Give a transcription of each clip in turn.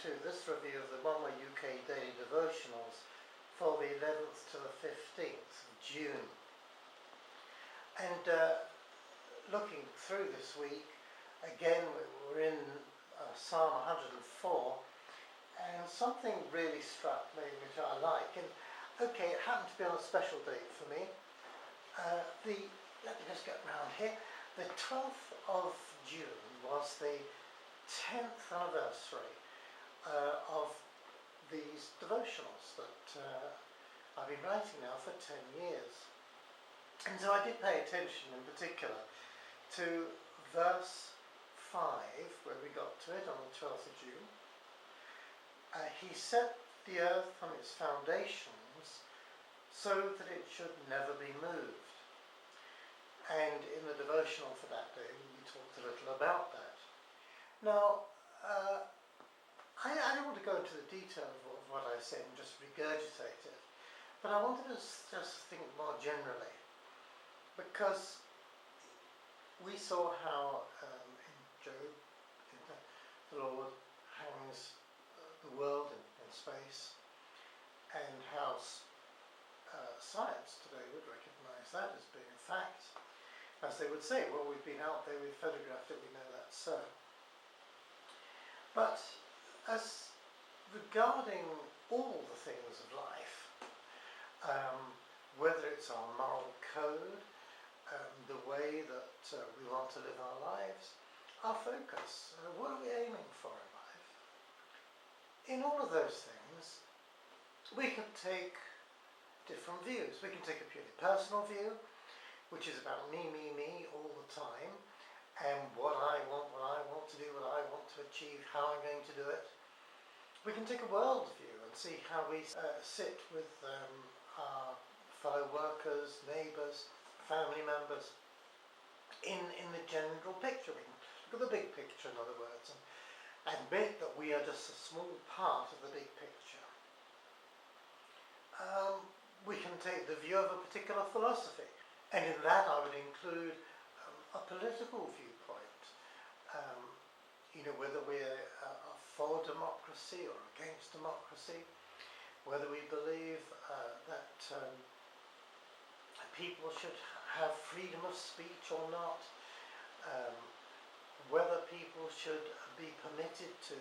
to this review of the One Way UK Daily Devotionals for the 11th to the 15th of June. And looking through this week, again we're in Psalm 104, and something really struck me which I like. And okay, it happened to be on a special date for me. Let me just get round here. The 12th of June was the 10th anniversary of these devotionals that I've been writing now for 10 years. And so I did pay attention in particular to verse 5, where we got to it on the 12th of June. He set the earth on its foundations so that it should never be moved. And in the devotional for that day, we talked a little about that. Now, I don't want to go into the detail of what I said and just regurgitate it, but I wanted to just think more generally, because we saw how in Job, the Lord hangs the world in space, and how science today would recognise that as being a fact. As they would say, well, we've been out there, we've photographed it, we know that's so. But as regarding all the things of life, whether it's our moral code, the way that we want to live our lives, our focus, what are we aiming for in life? In all of those things, we can take different views. We can take a purely personal view, which is about me all the time, and what I want to do, what I want to achieve, how I'm going to do it. We can take a world view and see how we sit with our fellow workers, neighbours, family members in the general picture. We can look at the big picture, in other words, and admit that we are just a small part of the big picture. We can take the view of a particular philosophy, and in that I would include a political viewpoint, whether we're for democracy or against democracy, whether we believe that people should have freedom of speech or not, whether people should be permitted to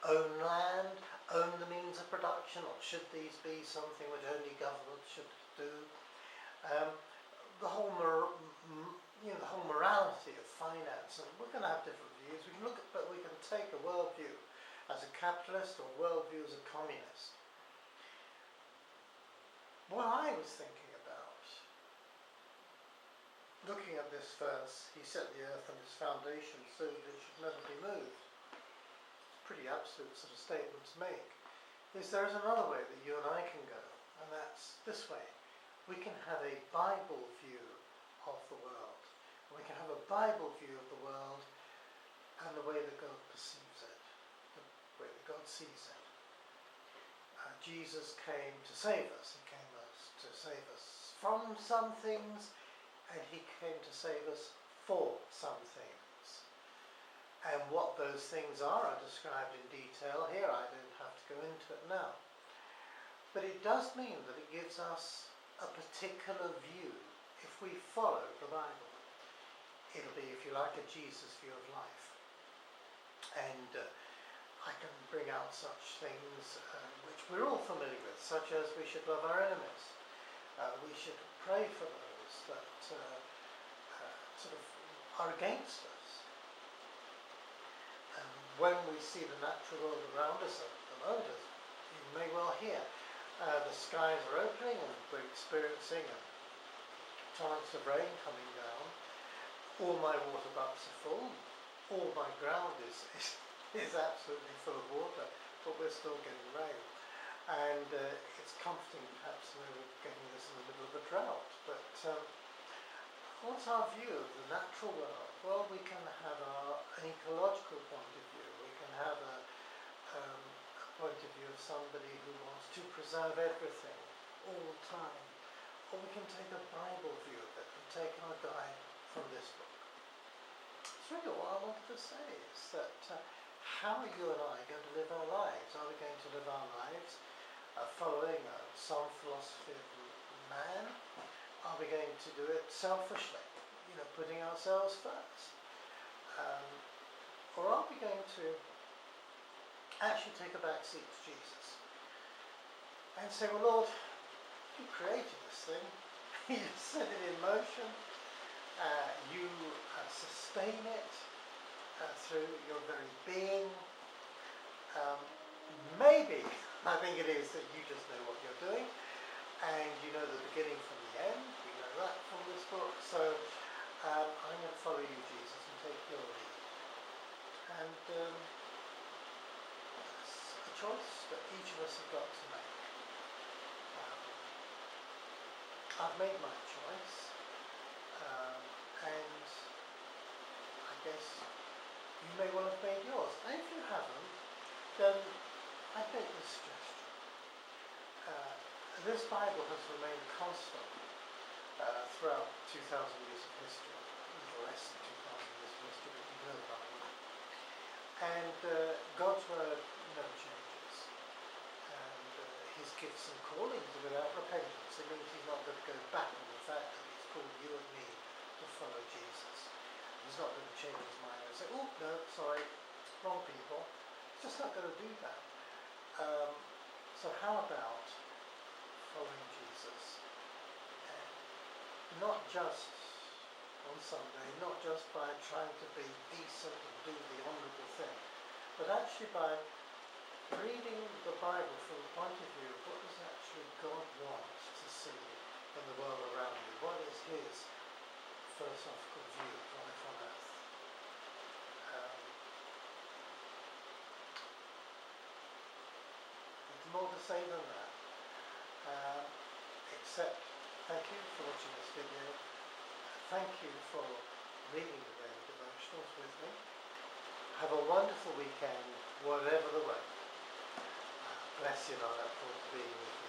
own land, own the means of production, or should these be something which only government should do. The whole morality of finance, and we're going to have different views. We can look at, but we can take a worldview as a capitalist or a worldview as a communist. What I was thinking about, looking at this verse, he set the earth on its foundation so that it should never be moved. Pretty absolute sort of statement to make. Is there is another way that you and I can go, and that's this way. We can have a Bible view of the world. We can have a Bible view of the world and the way that God perceives it, the way that God sees it. Jesus came to save us. He came to save us from some things, and he came to save us for some things. And what those things are described in detail here. I don't have to go into it now. But it does mean that it gives us a particular view if we follow the Bible. It'll be, if you like, a Jesus view of life. And I can bring out such things which we're all familiar with, such as we should love our enemies. We should pray for those that sort of are against us. When we see the natural world around us at the moment, as you may well hear, the skies are opening and we're experiencing torrents of rain coming down. All my water buckets are full. All my ground is absolutely full of water, but we're still getting rain. And it's comforting, perhaps, when we're getting this in the middle of a drought. But what's our view of the natural world? Well, we can have an ecological point of view. We can have a point of view of somebody who wants to preserve everything all the time. Or we can take a Bible view of it and take our guide from this book. It's really what I wanted to say, is that how are you and I going to live our lives? Are we going to live our lives following some philosophy of man? Are we going to do it selfishly, putting ourselves first? Or are we going to actually take a back seat to Jesus and say, well, Lord, you created this thing, you set it in motion, you sustain it through your very being. Maybe, I think it is that you just know what you're doing, and you know the beginning from the end. We know that from this book. So I'm going to follow you, Jesus, and take your lead. And it's a choice that each of us have got to make. I've made my choice, and I guess you may well have made yours. And if you haven't, then I'd make this suggestion. This Bible has remained constant throughout 2,000 years of history, a little less than 2,000 years of history, but you know the Bible. And God's word never changes. And his gifts and callings are without repentance. It means he's not going to go back on the fact that he's called you and me to follow Jesus. He's not going to change his mind and say, oh, no, sorry, wrong people. He's just not going to do that. So how about following Jesus? Not just on Sunday, not just by trying to be decent and do the honourable thing, but actually by reading the Bible from the point of view of what does actually God want to see in the world around you? What is his philosophical view of life on earth? There's more to say than that, except thank you for watching this video. Thank you for reading the daily devotionals with me. Have a wonderful weekend, whatever the weather. Bless you, and I look forward to being with you.